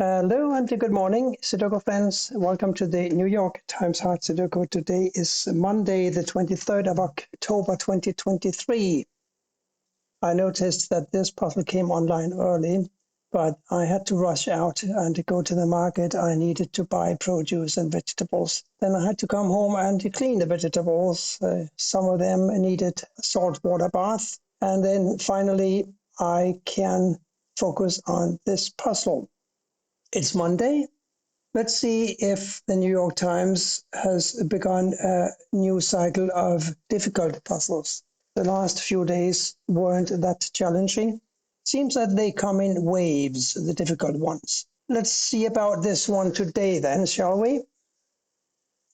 Hello and good morning, Sudoku friends. Welcome to the New York Times Hard Sudoku. Today is Monday, the 23rd of October, 2023. I noticed that this puzzle came online early, but I had to rush out and go to the market. I needed to buy produce and vegetables. Then I had to come home and clean the vegetables. Some of them needed a saltwater bath. And then finally, I can focus on this puzzle. It's Monday. Let's see if the New York Times has begun a new cycle of difficult puzzles. The last few days weren't that challenging. Seems that they come in waves, the difficult ones. Let's see about this one today then, shall we?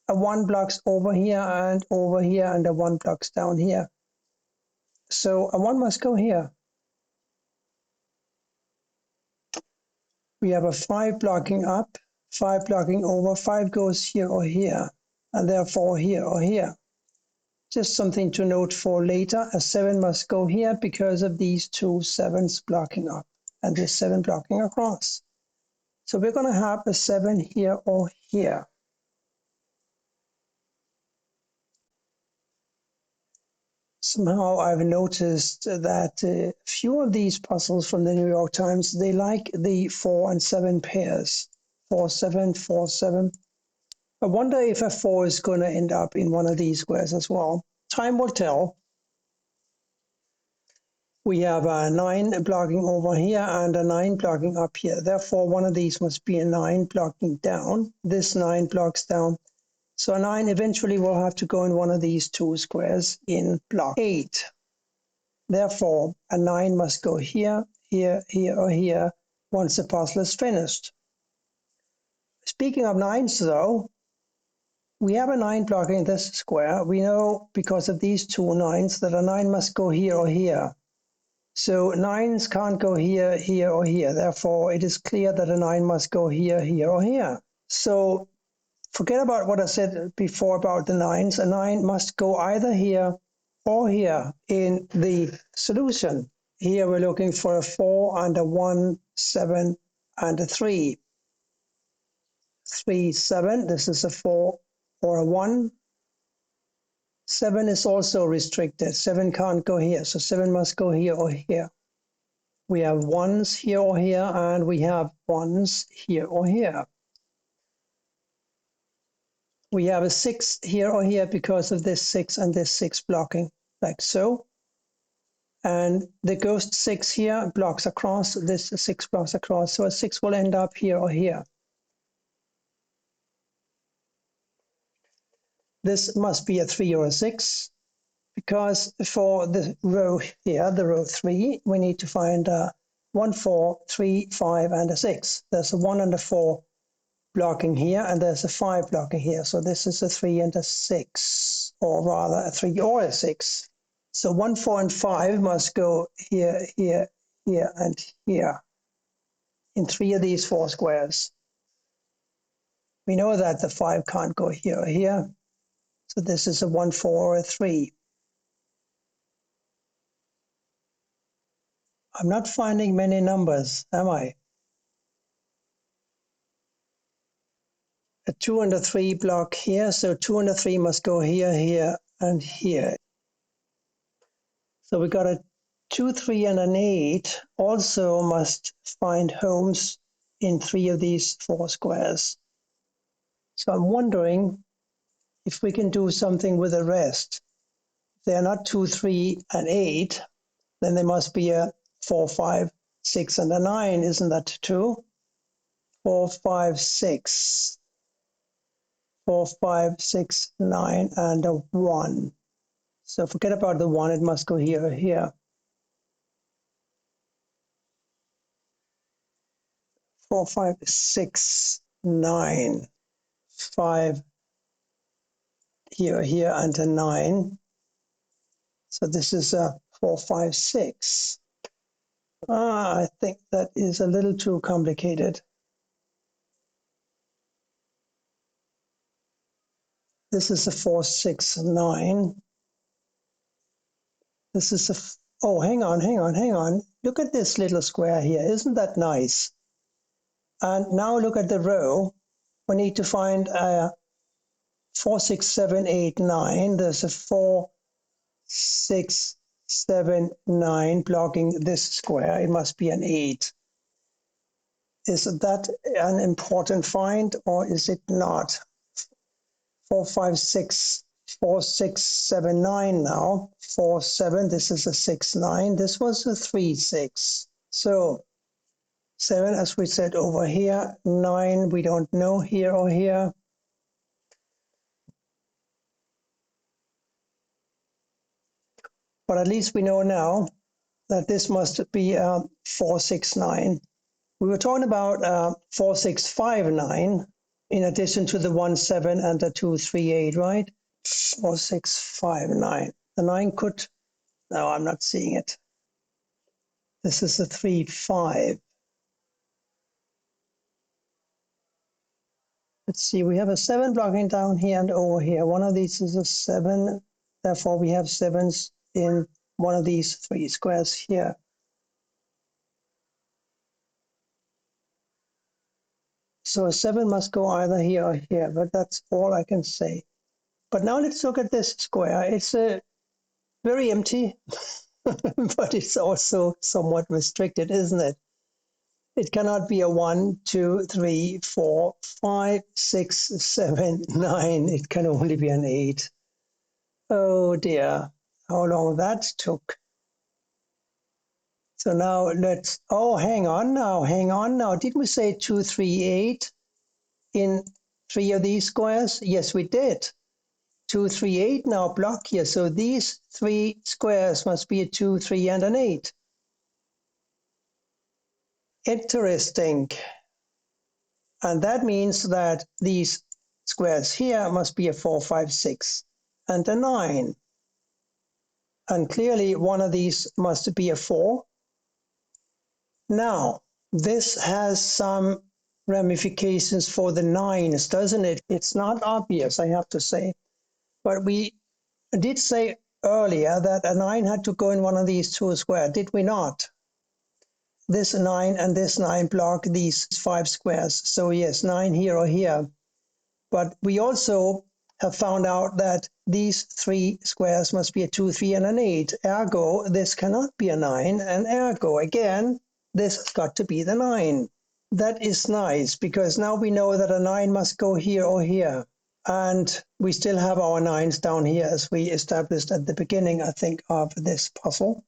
A 1 blocks over here and a 1 blocks down here. So a 1 must go here. We have a 5 blocking up, 5 blocking over, 5 goes here or here, and therefore here or here. Just something to note for later, a 7 must go here because of these two 7s blocking up, and this 7 blocking across. So we're going to have a 7 here or here. Somehow I've noticed that a few of these puzzles from the New York Times, they like the 4 and 7 pairs. 4, 7, 4, 7. I wonder if a 4 is going to end up in one of these squares as well. Time will tell. We have a 9 blocking over here and a 9 blocking up here. Therefore, one of these must be a 9 blocking down. This 9 blocks down. So a 9 eventually will have to go in one of these two squares in block 8. Therefore, a 9 must go here, here, here, or here once the puzzle is finished. Speaking of 9s, though, we have a 9 blocking this square. We know because of these two 9s that a 9 must go here or here. So 9s can't go here, here, or here. Therefore, it is clear that a 9 must go here, here, or here. So forget about what I said before about the 9s. A 9 must go either here or here in the solution. Here we're looking for a 4 and a 1, 7, and a 3. 3, 7. This is a 4 or a 1. 7 is also restricted. 7 can't go here, so 7 must go here or here. We have 1s here or here, and we have 1s here or here. We have a 6 here or here because of this 6 and this 6 blocking, like so. And the ghost 6 here blocks across, this 6 blocks across, so a 6 will end up here or here. This must be a 3 or a 6, because for the row here, the row 3, we need to find a 1, 4, 3, 5, and a 6. There's a 1 and a 4 blocking here, and there's a 5 blocking here. So this is a 3 and a 6, or rather a 3 or a 6. So 1, 4, and 5 must go here, here, here, and here in 3 of these 4 squares. We know that the 5 can't go here or here. So this is a 1, 4, or a 3. I'm not finding many numbers, am I? A 2 and a 3 block here, so 2 and a 3 must go here, here, and here. So we got a 2, 3, and an 8 also must find homes in 3 of these 4 squares. So I'm wondering if we can do something with the rest. If they're not 2, 3, and 8, then there must be a 4, 5, 6, and a 9. Isn't that 2? 4, 5, 6. 4, 5, 6, 9, and a 1. So forget about the 1. It must go here or here. 4, 5, 6, 9. 5 here, here, and a 9. So this is a 4, 5, 6. I think that is a little too complicated. This is a 4, 6, 9. This is a, oh, hang on. Look at this little square here. Isn't that nice? And now look at the row. We need to find 4, 6, 7, 8, 9. There's a 4, 6, 7, 9 blocking this square. It must be an 8. Is that an important find or is it not? 4, 5, 6, 4, 6, 7, 9 now. 4, 7, this is a 6, 9. This was a 3, 6. So 7, as we said over here. 9, we don't know here or here. But at least we know now that this must be 4, 6, 9. We were talking about 4, 6, 5, 9, in addition to the 1, 7 and the 2, 3, 8, right? 4, 6, 5, 9. The 9 could, no, I'm not seeing it. This is a 3, 5. Let's see, we have a 7 blocking down here and over here. One of these is a 7. Therefore, we have 7s in one of these 3 squares here. So a 7 must go either here or here, but that's all I can say. But now let's look at this square. It's very empty, but it's also somewhat restricted, isn't it? It cannot be a 1, 2, 3, 4, 5, 6, 7, 9. It can only be an 8. Oh dear, how long that took. So now let's, oh, hang on now. Didn't we say 2, 3, 8 in 3 of these squares? Yes, we did. 2, 3, 8 now block here. So these 3 squares must be a 2, 3, and an 8. Interesting. And that means that these squares here must be a 4, 5, 6, and a 9. And clearly one of these must be a 4. Now, this has some ramifications for the 9s, doesn't it? It's not obvious, I have to say. But we did say earlier that a 9 had to go in one of these 2 squares, did we not? This 9 and this 9 block these 5 squares. So yes, 9 here or here. But we also have found out that these 3 squares must be a 2, 3, and an 8. Ergo, this cannot be a 9. And ergo, again, this has got to be the 9. That is nice, because now we know that a 9 must go here or here. And we still have our 9s down here, as we established at the beginning, I think, of this puzzle.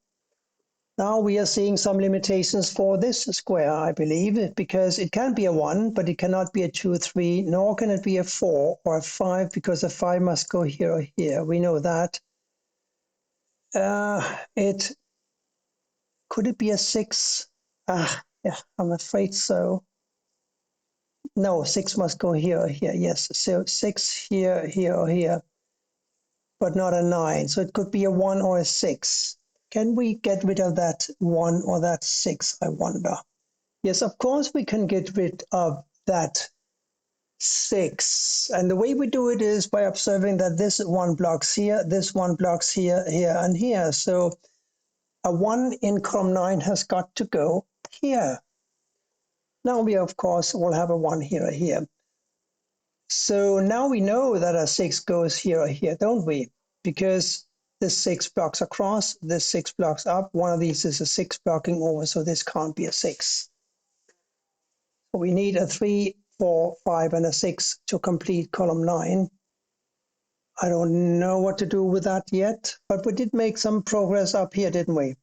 Now we are seeing some limitations for this square, I believe, because it can be a 1, but it cannot be a 2, 3, nor can it be a 4 or a 5, because a 5 must go here or here. We know that. Could it be a 6? Yeah, I'm afraid so. No, 6 must go here or here, yes. So 6 here, here or here, but not a 9. So it could be a 1 or a 6. Can we get rid of that 1 or that 6, I wonder? Yes, of course we can get rid of that 6. And the way we do it is by observing that this 1 blocks here, this 1 blocks here, here, and here. So a 1 in column 9 has got to go here. Now we, of course, will have a 1 here or here. So now we know that a 6 goes here or here, don't we? Because this 6 blocks across, this 6 blocks up. One of these is a 6 blocking over, so this can't be a 6. So we need a 3, 4, 5, and a 6 to complete column 9. I don't know what to do with that yet, but we did make some progress up here, didn't we?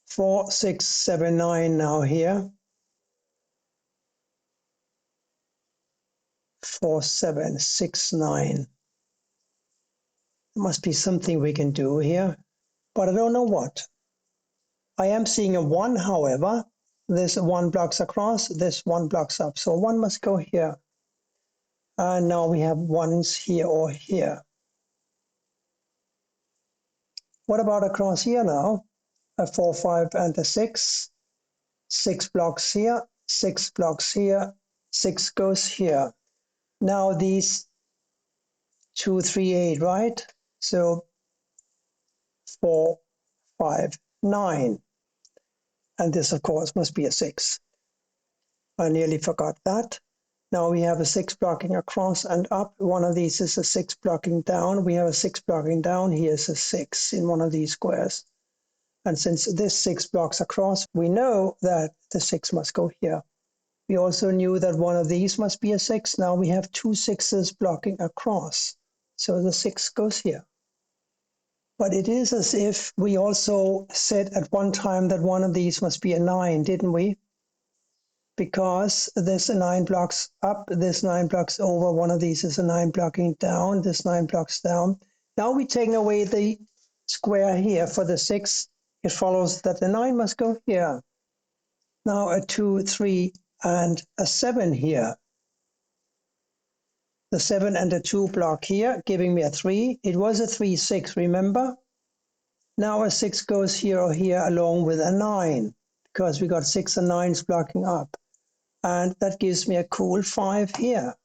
4, 6, 7, 9 now here. 4, 7, 6, 9. There must be something we can do here, but I don't know what. I am seeing a 1, however. This 1 blocks across, this 1 blocks up. So 1 must go here. And now we have 1s here or here. What about across here now? A 4, 5, and a 6. 6 blocks here, 6 blocks here, 6 goes here. Now these 2, 3, 8, right? So 4, 5, 9. And this, of course, must be a 6. I nearly forgot that. Now we have a 6 blocking across and up. One of these is a 6 blocking down. We have a 6 blocking down. Here's a 6 in one of these squares. And since this 6 blocks across, we know that the 6 must go here. We also knew that one of these must be a 6. Now we have 2 6s blocking across. So the 6 goes here. But it is as if we also said at one time that one of these must be a 9, didn't we? Because this 9 blocks up, this 9 blocks over, one of these is a 9 blocking down, this 9 blocks down. Now we're taking away the square here for the 6. It follows that the 9 must go here. Now a 2, 3, and a 7 here. The 7 and a 2 block here, giving me a 3. It was a 3, 6, remember? Now a 6 goes here or here along with a 9, because we got 6 and 9s blocking up. And that gives me a cool 5 here.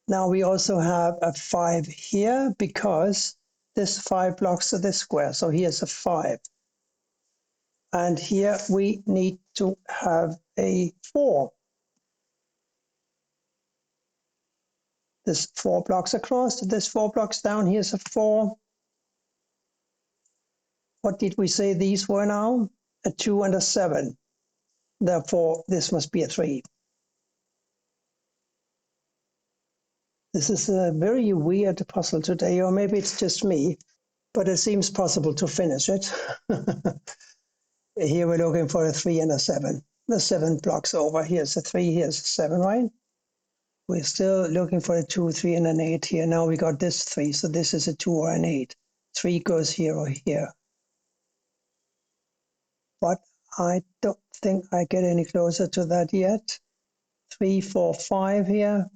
Now we also have a 5 here, because this 5 blocks this square. So here's a 5. And here we need to have a 4. This 4 blocks across, this 4 blocks down, here's a 4. What did we say these were now? A 2 and a 7. Therefore, this must be a 3. This is a very weird puzzle today, or maybe it's just me, but it seems possible to finish it. Here we're looking for a 3 and a 7. The 7 blocks over. Here's a 3, here's a 7, right? We're still looking for a 2, 3, and an 8 here. Now we got this 3, so this is a 2 or an 8. 3 goes here or here. But I don't think I get any closer to that yet. 3, 4, 5 here.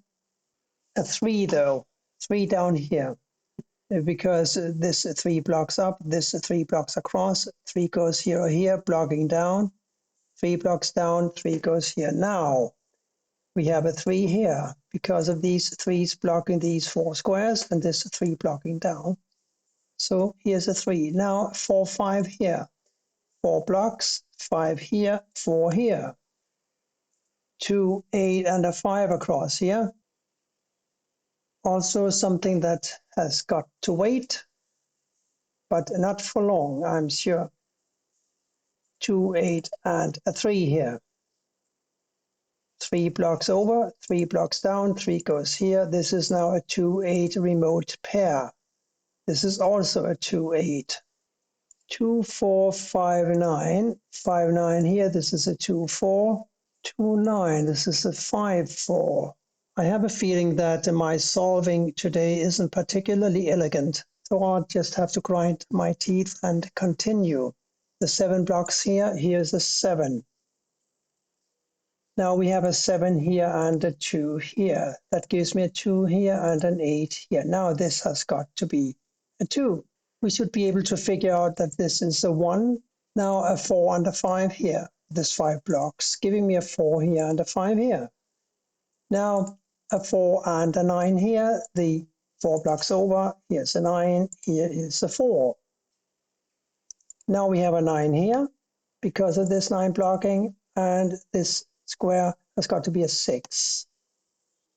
A 3 though. 3 down here. Because this 3 blocks up, this 3 blocks across. 3 goes here or here, blocking down. 3 blocks down, 3 goes here. Now we have a 3 here because of these 3's blocking these 4 squares and this 3 blocking down. So here's a 3. Now 4, 5 here. 4 blocks, 5 here, 4 here. 2, 8, and a 5 across here. Also something that has got to wait, but not for long, I'm sure. 2, 8, and a 3 here. 3 blocks over, 3 blocks down, 3 goes here. This is now a 2, 8 remote pair. This is also a 2, 8. 2, 4, 5, 9. 5, 9 here. This is a 2, 4. 2, 9. This is a 5, 4. I have a feeling that my solving today isn't particularly elegant, so I'll just have to grind my teeth and continue. The 7 blocks here. Here's a 7. Now we have a 7 here and a 2 here. That gives me a 2 here and an 8 here. Now this has got to be a 2. We should be able to figure out that this is a 1. Now a 4 and a 5 here. This 5 blocks, giving me a 4 here and a 5 here. Now a 4 and a 9 here. The 4 blocks over. Here's a 9. Here is a 4. Now we have a 9 here because of this 9 blocking, and this square has got to be a 6.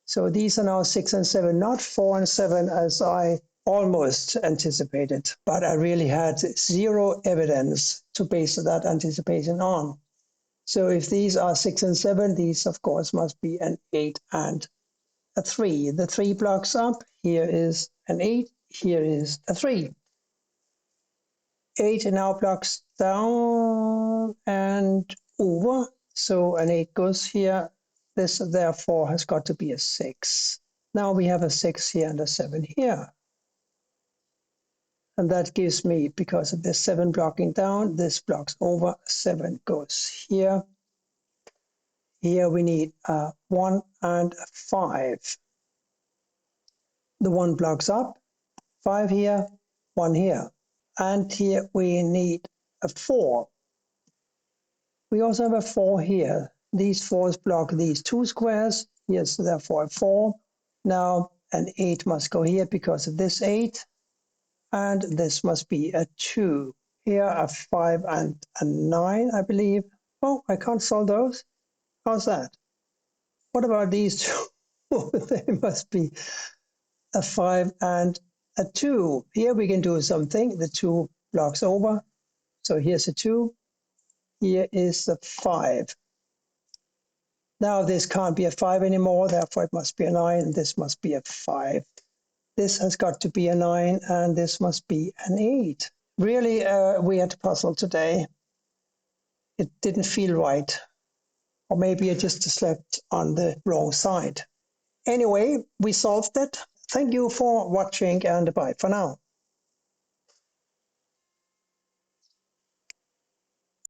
So these are now 6 and 7, not 4 and 7 as I almost anticipated, but I really had zero evidence to base that anticipation on. So if these are 6 and 7, these of course must be an 8 and a 3. The 3 blocks up, here is an 8, here is a 3. 8 now blocks down and over. So an 8 goes here. This therefore has got to be a 6. Now we have a 6 here and a 7 here. And that gives me, because of this 7 blocking down, this blocks over, 7 goes here. Here we need a 1 and a 5. The 1 blocks up, 5 here, 1 here. And here we need a 4. We also have a 4 here. These 4s block these 2 squares. Here's therefore a 4. Now an 8 must go here because of this 8. And this must be a 2. Here a 5 and a 9, I believe. Oh, I can't solve those. How's that? What about these two? They must be a 5 and a 2. Here we can do something. The 2 blocks over. So here's a 2. Here is a 5. Now this can't be a 5 anymore, therefore it must be a 9, and this must be a 5. This has got to be a 9, and this must be an 8. Really a weird puzzle today. It didn't feel right. Or maybe I just slept on the wrong side. Anyway, we solved it. Thank you for watching, and bye for now.